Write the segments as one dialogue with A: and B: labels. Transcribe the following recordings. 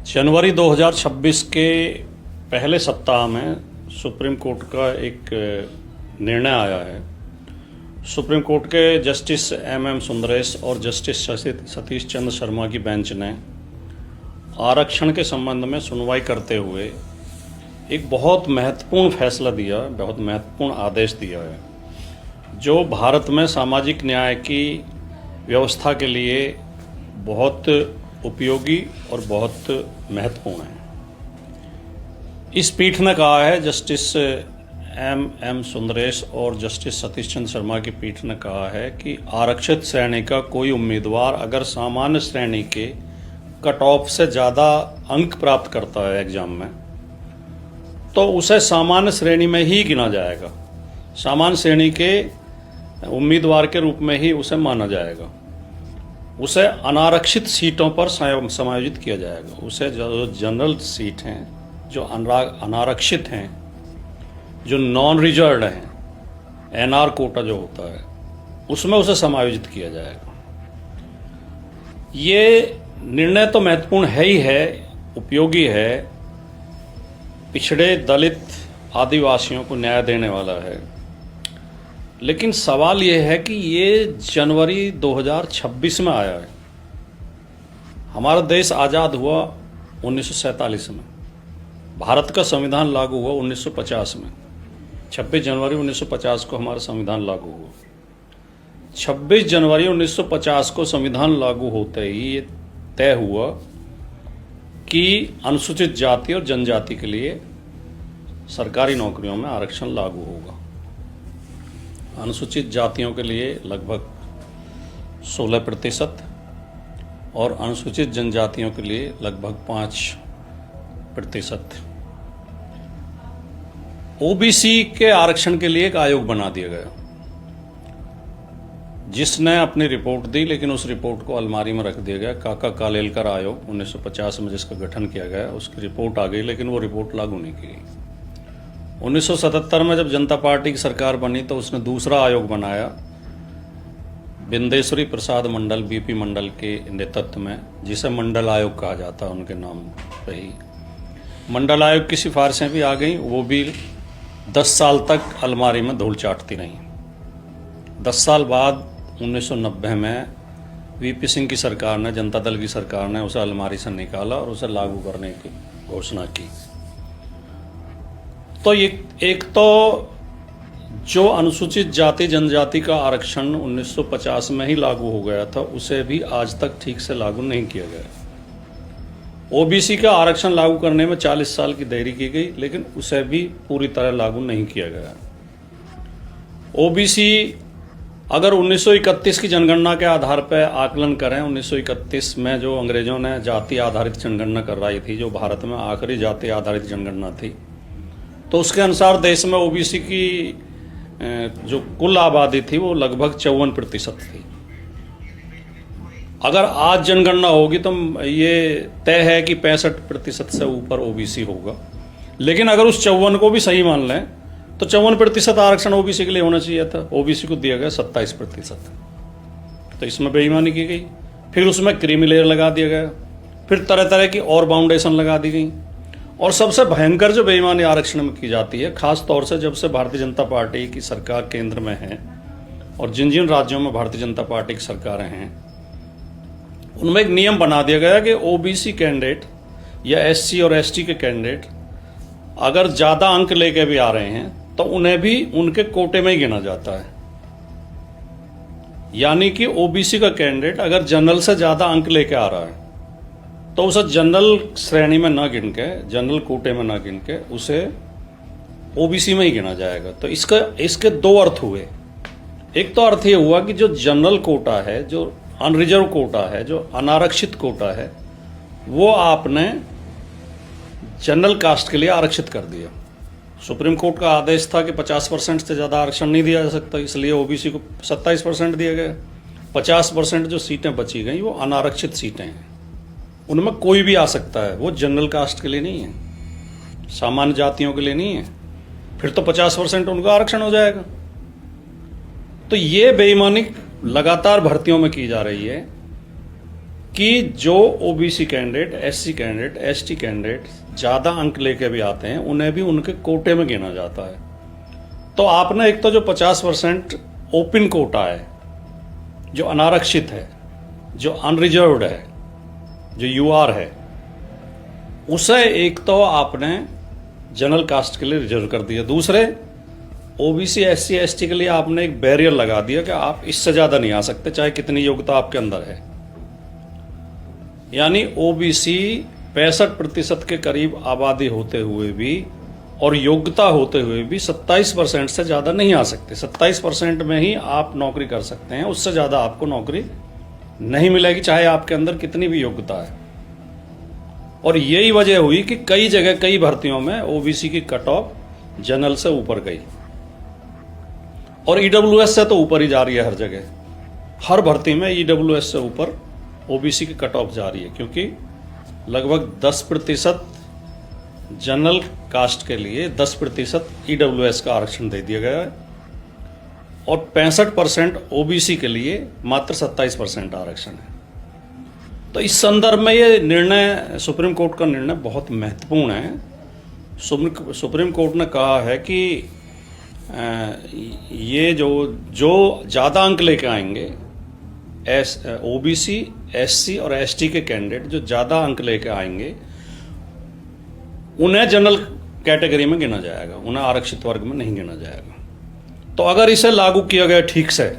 A: जनवरी 2026 के पहले सप्ताह में सुप्रीम कोर्ट का एक निर्णय आया है। सुप्रीम कोर्ट के जस्टिस एम सुंदरेश और जस्टिस सतीश चंद्र शर्मा की बेंच ने आरक्षण के संबंध में सुनवाई करते हुए एक बहुत महत्वपूर्ण फैसला दिया, बहुत महत्वपूर्ण आदेश दिया है, जो भारत में सामाजिक न्याय की व्यवस्था के लिए बहुत उपयोगी और बहुत महत्वपूर्ण है। इस पीठ ने कहा है, जस्टिस एम सुंदरेश और जस्टिस सतीश चंद्र शर्मा की पीठ ने कहा है कि आरक्षित श्रेणी का कोई उम्मीदवार अगर सामान्य श्रेणी के कट ऑफ से ज़्यादा अंक प्राप्त करता है एग्जाम में, तो उसे सामान्य श्रेणी में ही गिना जाएगा, सामान्य श्रेणी के उम्मीदवार के रूप में ही उसे माना जाएगा। उसे अनारक्षित सीटों पर समायोजित किया जाएगा। उसे जो जनरल सीट हैं, जो अनारक्षित हैं, जो नॉन रिजर्व्ड हैं, एनआर कोटा जो होता है, उसमें उसे समायोजित किया जाएगा। ये निर्णय तो महत्वपूर्ण है ही है, उपयोगी है, पिछड़े दलित आदिवासियों को न्याय देने वाला है। लेकिन सवाल ये है कि ये जनवरी 2026 में आया है। हमारा देश आज़ाद हुआ 1947 में, भारत का संविधान लागू हुआ 1950 में। 26 जनवरी 1950 को हमारा संविधान लागू हुआ। 26 जनवरी 1950 को संविधान लागू होते ही ये तय हुआ कि अनुसूचित जाति और जनजाति के लिए सरकारी नौकरियों में आरक्षण लागू होगा। अनुसूचित जातियों के लिए लगभग 16% और अनुसूचित जनजातियों के लिए लगभग 5%। ओबीसी के आरक्षण के लिए एक आयोग बना दिया गया, जिसने अपनी रिपोर्ट दी, लेकिन उस रिपोर्ट को अलमारी में रख दिया गया। काका कालेलकर आयोग 1950 में जिसका गठन किया गया, उसकी रिपोर्ट आ गई, लेकिन वो रिपोर्ट लागू नहीं की गई। 1977 में जब जनता पार्टी की सरकार बनी तो उसने दूसरा आयोग बनाया, बिंदेश्वरी प्रसाद मंडल बीपी मंडल के नेतृत्व में, जिसे मंडल आयोग कहा जाता है उनके नाम पे ही। मंडल आयोग की सिफारिशें भी आ गई, वो भी 10 साल तक अलमारी में धूल चाटती रहीं। 10 साल बाद 1990 में वीपी सिंह की सरकार ने, जनता दल की सरकार ने उसे अलमारी से निकाला और उसे लागू करने की घोषणा की। तो एक तो जो अनुसूचित जाति जनजाति का आरक्षण 1950 में ही लागू हो गया था, उसे भी आज तक ठीक से लागू नहीं किया गया। ओबीसी का आरक्षण लागू करने में 40 साल की देरी की गई, लेकिन उसे भी पूरी तरह लागू नहीं किया गया। ओबीसी अगर 1931 की जनगणना के आधार पर आकलन करें, 1931 में जो अंग्रेजों ने जाति आधारित जनगणना करवाई थी, जो भारत में आखिरी जाति आधारित जनगणना थी, तो उसके अनुसार देश में ओबीसी की जो कुल आबादी थी वो लगभग 54% थी। अगर आज जनगणना होगी तो ये तय है कि 65% से ऊपर ओबीसी होगा। लेकिन अगर उस 54 को भी सही मान लें तो 54% आरक्षण ओबीसी के लिए होना चाहिए था। ओबीसी को दिया गया 27%। तो इसमें बेईमानी की गई। फिर उसमें क्रीमी लेयर लगा दिया गया, फिर तरह तरह की और बाउंडेशन लगा दी गई। और सबसे भयंकर जो बेईमानी आरक्षण में की जाती है, खास तौर से जब से भारतीय जनता पार्टी की सरकार केंद्र में है और जिन जिन राज्यों में भारतीय जनता पार्टी की सरकारें हैं, उनमें एक नियम बना दिया गया कि ओबीसी कैंडिडेट या एससी और एसटी के कैंडिडेट अगर ज़्यादा अंक लेके भी आ रहे हैं तो उन्हें भी उनके कोटे में ही गिना जाता है। यानी कि ओबीसी का कैंडिडेट अगर जनरल से ज़्यादा अंक लेके आ रहा है तो उसे जनरल श्रेणी में ना गिन के, जनरल कोटे में ना गिन के, उसे ओबीसी में ही गिना जाएगा। तो इसके दो अर्थ हुए। एक तो अर्थ ये हुआ कि जो जनरल कोटा है, जो अनरिजर्व कोटा है, जो अनारक्षित कोटा है, वो आपने जनरल कास्ट के लिए आरक्षित कर दिया। सुप्रीम कोर्ट का आदेश था कि 50% से ज़्यादा आरक्षण नहीं दिया जा सकता, इसलिए ओबीसी को 27% दिया गया। 50% जो सीटें बची गई वो अनारक्षित सीटें हैं, उनमें कोई भी आ सकता है, वो जनरल कास्ट के लिए नहीं है, सामान्य जातियों के लिए नहीं है। फिर तो 50% उनका आरक्षण हो जाएगा। तो ये बेईमानी लगातार भर्तियों में की जा रही है कि जो OBC candidate, SC candidate, ST candidate ज़्यादा अंक लेके भी आते हैं उन्हें भी उनके कोटे में गिना जाता है। तो आपने एक तो जो 50% ओपन कोटा है, जो अनारक्षित है, जो अनरिजर्व्ड है, जो यूआर है, उसे एक तो आपने जनरल कास्ट के लिए रिजर्व कर दिया। दूसरे ओबीसी, एससी, एसटी के लिए आपने एक बैरियर लगा दिया कि आप इससे ज़्यादा नहीं आ सकते चाहे कितनी योग्यता आपके अंदर है। यानी ओबीसी 65% के करीब आबादी होते हुए भी और योग्यता होते हुए भी 27% से ज़्यादा नहीं आ सकते। 27% में ही आप नौकरी कर सकते हैं, उससे ज़्यादा आपको नौकरी नहीं मिलेगी चाहे आपके अंदर कितनी भी योग्यता है। और यही वजह हुई कि कई जगह, कई भर्तियों में ओबीसी की कट ऑफ जनरल से ऊपर गई और ईडब्ल्यूएस से तो ऊपर ही जा रही है। हर जगह, हर भर्ती में ईडब्ल्यूएस से ऊपर ओबीसी की कट ऑफ जा रही है, क्योंकि लगभग 10% जनरल कास्ट के लिए 10% ईडब्ल्यूएस का आरक्षण दे दिया गया है और 65% ओबीसी के लिए मात्र 27% आरक्षण है। तो इस संदर्भ में ये निर्णय, सुप्रीम कोर्ट का निर्णय बहुत महत्वपूर्ण है। सुप्रीम कोर्ट ने कहा है कि ये जो ज़्यादा अंक लेके आएंगे, ओबीसी, एससी और एसटी के कैंडिडेट जो ज़्यादा अंक लेके आएंगे उन्हें जनरल कैटेगरी में गिना जाएगा, उन्हें आरक्षित वर्ग में नहीं गिना जाएगा। तो अगर इसे लागू किया गया ठीक से,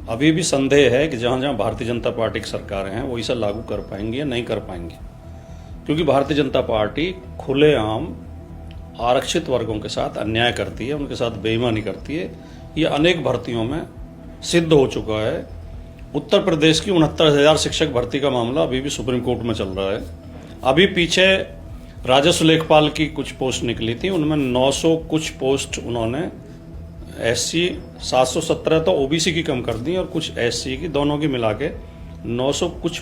A: अभी भी संदेह है कि जहाँ जहाँ भारतीय जनता पार्टी की सरकारें हैं वो इसे लागू कर पाएंगी या नहीं कर पाएंगी, क्योंकि भारतीय जनता पार्टी खुलेआम आरक्षित वर्गों के साथ अन्याय करती है, उनके साथ बेईमानी करती है। ये अनेक भर्तियों में सिद्ध हो चुका है। उत्तर प्रदेश की 69,000 शिक्षक भर्ती का मामला अभी भी सुप्रीम कोर्ट में चल रहा है। अभी पीछे राजस्व लेखपाल की कुछ पोस्ट निकली थी, उनमें 900 कुछ पोस्ट उन्होंने एससी, 717 तो ओबीसी की कम कर दी और कुछ एससी की, दोनों की मिला के 900 कुछ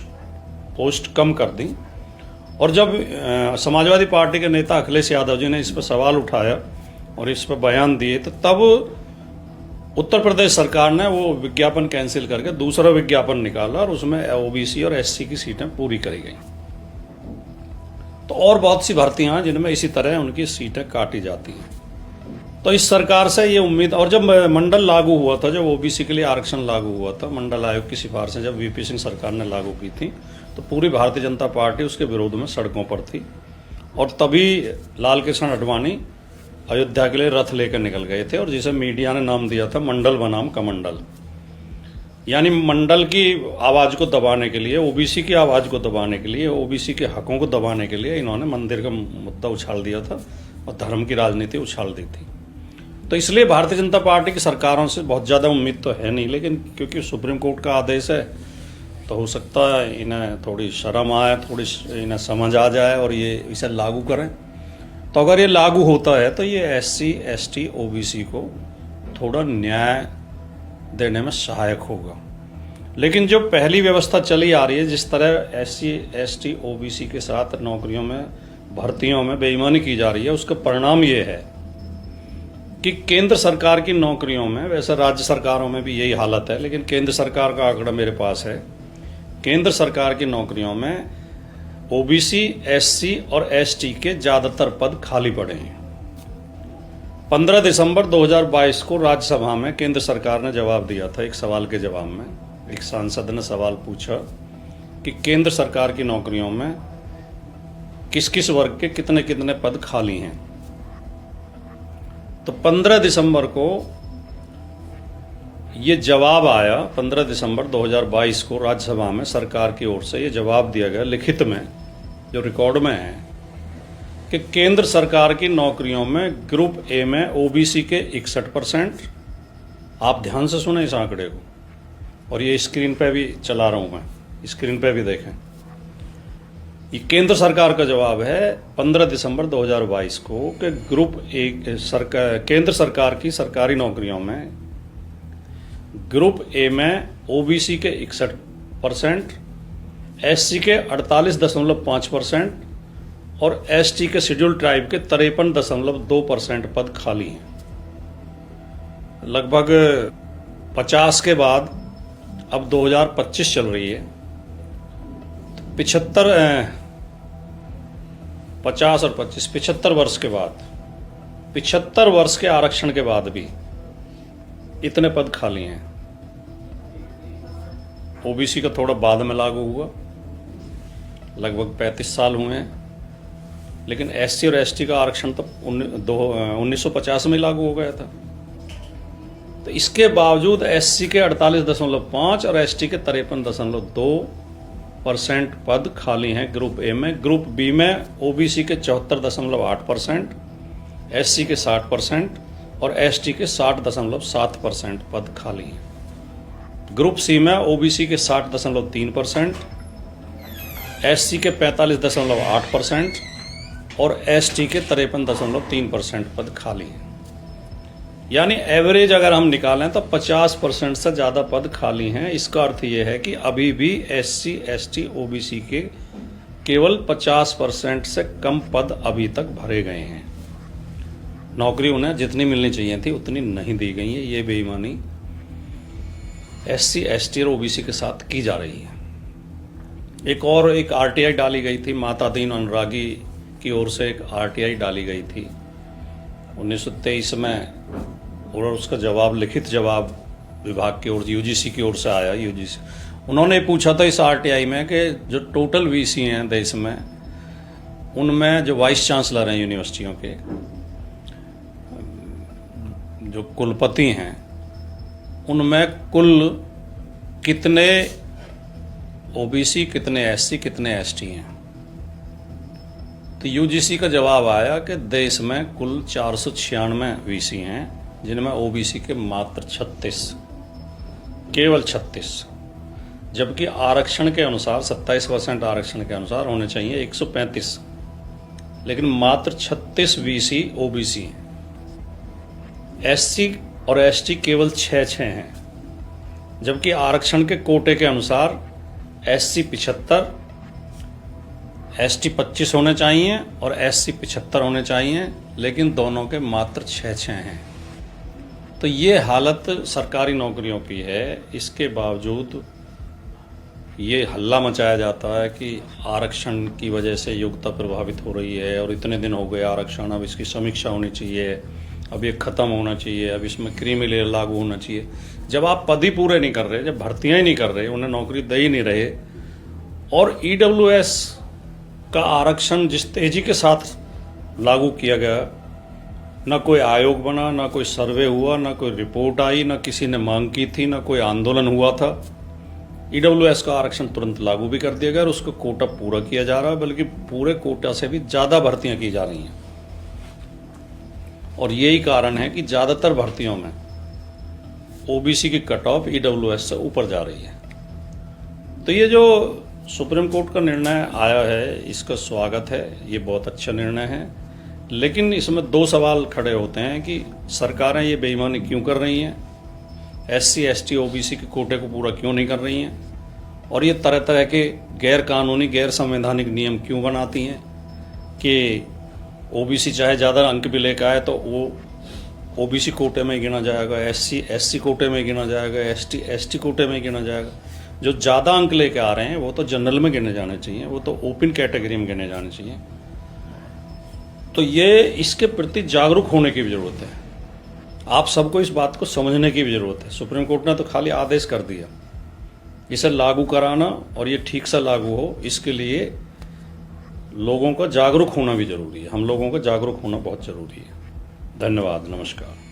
A: पोस्ट कम कर दी। और जब समाजवादी पार्टी के नेता अखिलेश यादव जी ने इस पर सवाल उठाया और इस पर बयान दिए, तो तब उत्तर प्रदेश सरकार ने वो विज्ञापन कैंसिल करके दूसरा विज्ञापन निकाला और उसमें ओबीसी और एससी की सीटें पूरी करी गई। तो और बहुत सी भर्तियां हैं जिनमें इसी तरह उनकी सीटें काटी जाती हैं। तो इस सरकार से ये उम्मीद, और जब मंडल लागू हुआ था, जब ओबीसी के लिए आरक्षण लागू हुआ था, मंडल आयोग की सिफारिशें जब वीपी सिंह सरकार ने लागू की थी, तो पूरी भारतीय जनता पार्टी उसके विरोध में सड़कों पर थी। और तभी लाल कृष्ण आडवाणी अयोध्या के लिए रथ लेकर निकल गए थे और जिसे मीडिया ने नाम दिया था मंडल बनाम कमंडल। यानी मंडल की आवाज़ को दबाने के लिए, ओबीसी की आवाज़ को दबाने के लिए, ओबीसी के हकों को दबाने के लिए इन्होंने मंदिर का मुद्दा उछाल दिया था और धर्म की राजनीति उछाल दी थी। तो इसलिए भारतीय जनता पार्टी की सरकारों से बहुत ज़्यादा उम्मीद तो है नहीं, लेकिन क्योंकि सुप्रीम कोर्ट का आदेश है तो हो सकता है इन्हें थोड़ी शर्म आए, थोड़ी इन्हें समझ आ जाए और ये इसे लागू करें। तो अगर ये लागू होता है तो ये एससी, एसटी, ओबीसी को थोड़ा न्याय देने में सहायक होगा। लेकिन जो पहली व्यवस्था चली आ रही है, जिस तरह एससी, एसटी, ओबीसी के साथ नौकरियों में, भर्तियों में बेईमानी की जा रही है, उसका परिणाम ये है कि केंद्र सरकार की नौकरियों में, वैसे राज्य सरकारों में भी यही हालत है, लेकिन केंद्र सरकार का आंकड़ा मेरे पास है, केंद्र सरकार की नौकरियों में ओबीसी, एससी और एसटी के ज़्यादातर पद खाली पड़े हैं। 15 दिसंबर 2022 को राज्यसभा में केंद्र सरकार ने जवाब दिया था। एक सवाल के जवाब में एक सांसद ने सवाल पूछा कि केंद्र सरकार की नौकरियों में किस किस वर्ग के कितने कितने पद खाली हैं। तो 15 दिसंबर को ये जवाब आया। 15 दिसंबर 2022 को राज्यसभा में सरकार की ओर से ये जवाब दिया गया लिखित में, जो रिकॉर्ड में है, कि केंद्र सरकार की नौकरियों में ग्रुप ए में ओबीसी के 61%, आप ध्यान से सुने इस आंकड़े को, और ये स्क्रीन पे भी चला रहा हूं मैं, स्क्रीन पे भी देखें, ये केंद्र सरकार का जवाब है 15 दिसंबर 2022 को कि ग्रुप ए केंद्र सरकार की सरकारी नौकरियों में ग्रुप ए में ओबीसी के 61%, एससी के 48.5% और एसटी के शेड्यूल ट्राइब के 53.2% पद खाली हैं। लगभग 50 के बाद अब 2025 चल रही है, 50 और 25 75 वर्ष के बाद, 75 वर्ष के आरक्षण के बाद भी इतने पद खाली हैं। ओबीसी का थोड़ा बाद में लागू हुआ, लगभग 35 साल हुए हैं, लेकिन एससी और एसटी का आरक्षण तो 1950 में लागू हो गया था। तो इसके बावजूद एससी के 48.5 और एसटी के 53.2% पद खाली हैं ग्रुप ए में। ग्रुप बी में ओबीसी के 74.8%, एससी के 60% और एसटी के 60.7% पद खाली हैं। ग्रुप सी में ओबीसी के 60.3%, एससी के 45.8% और एसटी के 53.3% पद खाली हैं। यानी एवरेज अगर हम निकालें तो 50% से ज़्यादा पद खाली हैं। इसका अर्थ ये है कि अभी भी एससी, एसटी, ओबीसी के केवल 50% से कम पद अभी तक भरे गए हैं। नौकरी उन्हें जितनी मिलनी चाहिए थी उतनी नहीं दी गई है। ये बेईमानी एससी, एसटी और ओबीसी के साथ की जा रही है। एक आरटीआई डाली गई थी, माता दीन अनुरागी की ओर से एक आरटीआई डाली गई थी 1923 में, और उसका जवाब, लिखित जवाब विभाग की ओर, यूजीसी की ओर से आया। यूजीसी उन्होंने पूछा था इस आरटीआई में कि जो टोटल वीसी हैं देश में, उनमें जो वाइस चांसलर हैं यूनिवर्सिटियों के, जो कुलपति हैं, उनमें कुल कितने ओबीसी, कितने एससी, कितने एसटी हैं। तो यूजीसी का जवाब आया कि देश में कुल 496 वीसी हैं, जिनमें ओबीसी के मात्र 36, केवल 36, जबकि आरक्षण के अनुसार 27% आरक्षण के अनुसार होने चाहिए 135, लेकिन मात्र 36 वीसी ओबीसी हैं। एससी और एसटी केवल 6 हैं, जबकि आरक्षण के कोटे के अनुसार एससी 75, एसटी 25 होने चाहिए और एससी 75 होने चाहिए, लेकिन दोनों के मात्र 6 हैं। तो ये हालत सरकारी नौकरियों की है। इसके बावजूद ये हल्ला मचाया जाता है कि आरक्षण की वजह से योग्यता प्रभावित हो रही है और इतने दिन हो गए आरक्षण, अब इसकी समीक्षा होनी चाहिए, अब ये ख़त्म होना चाहिए, अब इसमें क्रीमी लेयर लागू होना चाहिए। जब आप पद ही पूरे नहीं कर रहे, जब भर्तियाँ ही नहीं कर रहे, उन्हें नौकरी दे ही नहीं रहे, और ईडब्ल्यूएस का आरक्षण जिस तेजी के साथ लागू किया गया, ना कोई आयोग बना, ना कोई सर्वे हुआ, ना कोई रिपोर्ट आई, ना किसी ने मांग की थी, ना कोई आंदोलन हुआ था। ईडब्ल्यूएस का आरक्षण तुरंत लागू भी कर दिया गया और उसका कोटा पूरा किया जा रहा है, बल्कि पूरे कोटा से भी ज़्यादा भर्तियां की जा रही हैं। और यही कारण है कि ज़्यादातर भर्तियों में ओबीसी की कट ऑफ ईडब्ल्यूएस से ऊपर जा रही है। तो ये जो सुप्रीम कोर्ट का निर्णय आया है, इसका स्वागत है, ये बहुत अच्छा निर्णय है। लेकिन इसमें 2 सवाल खड़े होते हैं कि सरकारें ये बेईमानी क्यों कर रही हैं, एससी, एसटी, ओबीसी के कोटे को पूरा क्यों नहीं कर रही हैं, और ये तरह तरह के गैर कानूनी, गैर संवैधानिक नियम क्यों बनाती हैं कि ओबीसी चाहे ज़्यादा अंक भी लेकर आए तो वो ओबीसी कोटे में गिना जाएगा, एससी, एससी कोटे में गिना जाएगा, एसटी, एसटी कोटे में गिना जाएगा। जो ज़्यादा अंक लेके आ रहे हैं वो तो जनरल में गिने जाने चाहिए, वो तो ओपन कैटेगरी में गिने जाने चाहिए। तो ये इसके प्रति जागरूक होने की भी ज़रूरत है। आप सबको इस बात को समझने की भी ज़रूरत है। सुप्रीम कोर्ट ने तो खाली आदेश कर दिया, इसे लागू कराना और ये ठीक से लागू हो, इसके लिए लोगों को जागरूक होना भी ज़रूरी है। हम लोगों को जागरूक होना बहुत ज़रूरी है। धन्यवाद, नमस्कार।